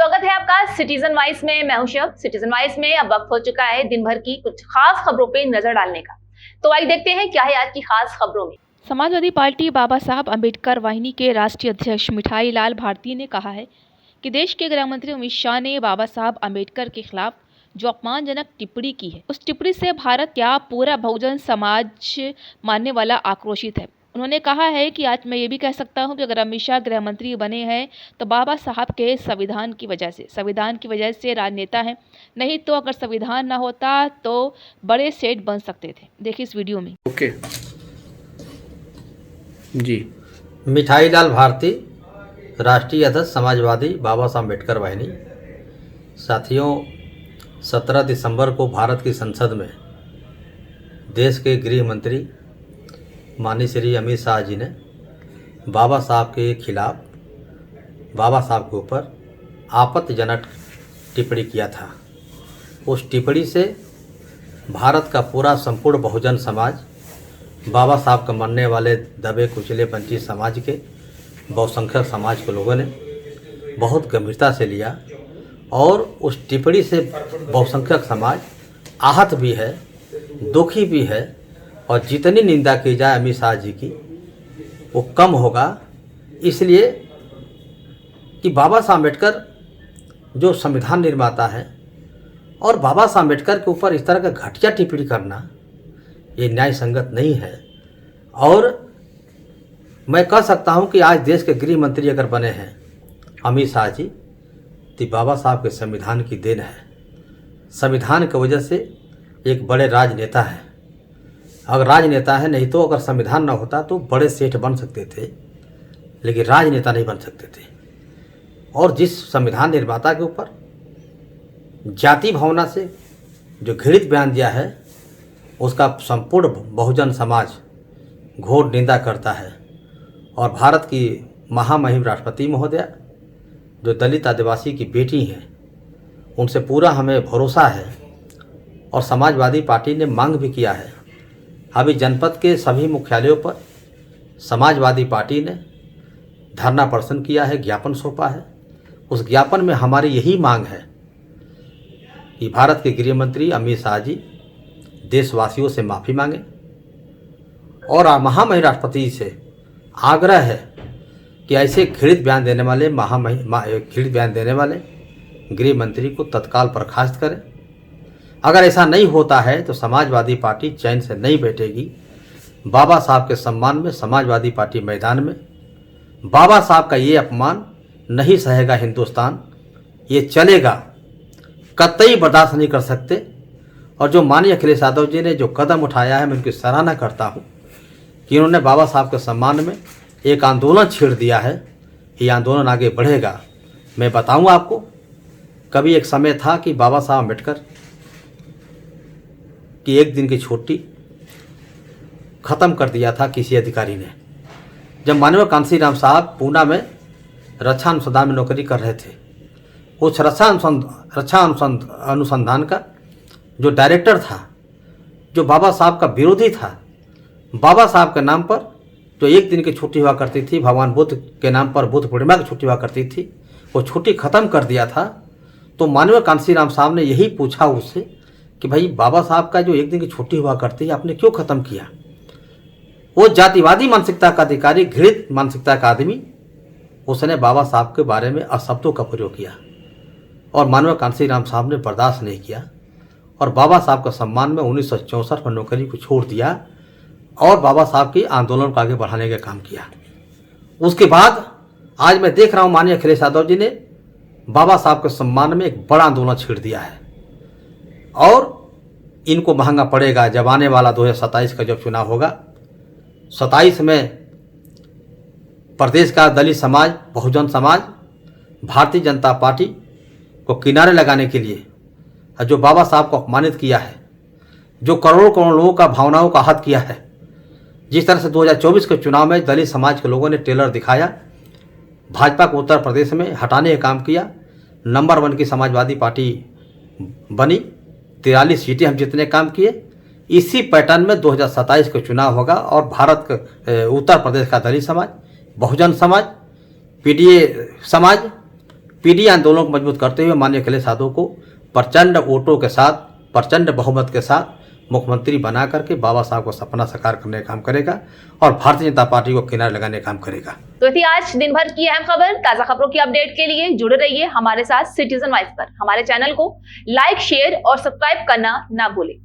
स्वागत है आपका सिटीजन वाइस में। मैं हूं शब। सिटीजन वाइस में अब वक्त हो चुका है दिन भर की कुछ खास खबरों पे नजर डालने का। तो आइए देखते हैं क्या है आज की खास खबरों में। समाजवादी पार्टी बाबा साहब अम्बेडकर वाहिनी के राष्ट्रीय अध्यक्ष मिठाई लाल भारती ने कहा है कि देश के गृह मंत्री अमित शाह ने बाबा साहब अम्बेडकर के खिलाफ जो अपमानजनक टिप्पणी की है, उस टिप्पणी से भारत क्या पूरा बहुजन समाज मानने वाला आक्रोशित है। उन्होंने कहा है कि आज मैं ये भी कह सकता हूं कि अगर अमित शाह गृह मंत्री बने हैं तो बाबा साहब के संविधान की वजह से राजनेता हैं, नहीं तो अगर संविधान ना होता तो बड़े सेठ बन सकते थे। देखिए इस वीडियो में। ओके जी। मिठाई लाल भारती, राष्ट्रीय अध्यक्ष समाजवादी बाबा साहब अम्बेडकर वाहिनी। साथियों, 17 दिसंबर को भारत की संसद में देश के गृह मंत्री माननीय श्री अमित शाह जी ने बाबा साहब के खिलाफ, बाबा साहब के ऊपर आपत्तिजनक टिप्पणी किया था। उस टिप्पणी से भारत का पूरा संपूर्ण बहुजन समाज, बाबा साहब का मानने वाले दबे कुचले वंचित समाज के, बहुसंख्यक समाज के लोगों ने बहुत गंभीरता से लिया और उस टिप्पणी से बहुसंख्यक समाज आहत भी है, दुखी भी है और जितनी निंदा की जाए अमित शाह जी की वो कम होगा। इसलिए कि बाबा साहब अम्बेडकर जो संविधान निर्माता है और बाबा साहब अम्बेडकर के ऊपर इस तरह का घटिया टिप्पणी करना ये न्याय संगत नहीं है। और मैं कह सकता हूं कि आज देश के गृह मंत्री अगर बने हैं अमित शाह जी तो बाबा साहब के संविधान की देन है। संविधान की वजह से एक बड़े राजनेता है। अगर राजनेता है, नहीं तो अगर संविधान ना होता तो बड़े सेठ बन सकते थे, लेकिन राजनेता नहीं बन सकते थे। और जिस संविधान निर्माता के ऊपर जाति भावना से जो घृणित बयान दिया है उसका संपूर्ण बहुजन समाज घोर निंदा करता है। और भारत की महामहिम राष्ट्रपति महोदया जो दलित आदिवासी की बेटी हैं, उनसे पूरा हमें भरोसा है और समाजवादी पार्टी ने मांग भी किया है। अभी जनपद के सभी मुख्यालयों पर समाजवादी पार्टी ने धरना प्रदर्शन किया है, ज्ञापन सौंपा है। उस ज्ञापन में हमारी यही मांग है कि भारत के गृह मंत्री अमित शाह जी देशवासियों से माफ़ी मांगें और महामहिम राष्ट्रपति से आग्रह है कि ऐसे घृणित बयान देने वाले गृह मंत्री को तत्काल बर्खास्त करें। अगर ऐसा नहीं होता है तो समाजवादी पार्टी चैन से नहीं बैठेगी। बाबा साहब के सम्मान में समाजवादी पार्टी मैदान में। बाबा साहब का ये अपमान नहीं सहेगा हिंदुस्तान, ये चलेगा, कतई बर्दाश्त नहीं कर सकते। और जो माननीय अखिलेश यादव जी ने जो कदम उठाया है, मैं उनकी सराहना करता हूँ कि उन्होंने बाबा साहब के सम्मान में एक आंदोलन छेड़ दिया है। ये आंदोलन आगे बढ़ेगा। मैं बताऊँ आपको, कभी एक समय था कि बाबा साहब अम्बेडकर कि एक दिन की छुट्टी ख़त्म कर दिया था किसी अधिकारी ने। जब माननीय कांशीराम साहब पूना में रक्षा अनुसंधान में नौकरी कर रहे थे, उस रक्षा अनुसंधान का जो डायरेक्टर था, जो बाबा साहब का विरोधी था, बाबा साहब के नाम पर जो एक दिन की छुट्टी हुआ करती थी, भगवान बुद्ध के नाम पर बुद्ध पूर्णिमा की छुट्टी हुआ करती थी, वो छुट्टी ख़त्म कर दिया था। तो माननीय कांशीराम साहब ने यही पूछा उससे कि भाई बाबा साहब का जो एक दिन की छुट्टी हुआ करती है आपने क्यों ख़त्म किया। वो जातिवादी मानसिकता का अधिकारी, घृणित मानसिकता का आदमी, उसने बाबा साहब के बारे में अशब्दों का प्रयोग किया और माननीय कांशीराम साहब ने बर्दाश्त नहीं किया और बाबा साहब का सम्मान में 1964 में नौकरी को छोड़ दिया और बाबा साहब की आंदोलन को आगे बढ़ाने का काम किया। उसके बाद आज मैं देख रहा हूँ माननीय अखिलेश यादव जी ने बाबा साहब के सम्मान में एक बड़ा आंदोलन छेड़ दिया है और इनको महंगा पड़ेगा जब आने वाला 2027 का जब चुनाव होगा। 27 में प्रदेश का दलित समाज, बहुजन समाज भारतीय जनता पार्टी को किनारे लगाने के लिए जो बाबा साहब को अपमानित किया है, जो करोड़ों करोड़ लोगों का भावनाओं का आहत किया है, जिस तरह से 2024 के चुनाव में दलित समाज के लोगों ने टेलर दिखाया, भाजपा को उत्तर प्रदेश में हटाने का काम किया, नंबर 1 की समाजवादी पार्टी बनी, 43 सीटें हम जितने काम किए। इसी पैटर्न में 2027 का चुनाव होगा और भारत का उत्तर प्रदेश का दलित समाज, बहुजन समाज, पीडीए समाज, पीडी आंदोलन को मजबूत करते हुए माननीय अखिलेश यादव को प्रचंड वोटों के साथ, प्रचंड बहुमत के साथ मुख्यमंत्री बना करके बाबा साहब को सपना साकार करने का काम करेगा और भारतीय जनता पार्टी को किनारे लगाने का काम करेगा। तो थी आज दिन भर की अहम खबर। ताजा खबरों की अपडेट के लिए जुड़े रहिए हमारे साथ सिटीजन वाइस पर। हमारे चैनल को लाइक, शेयर और सब्सक्राइब करना ना भूलें।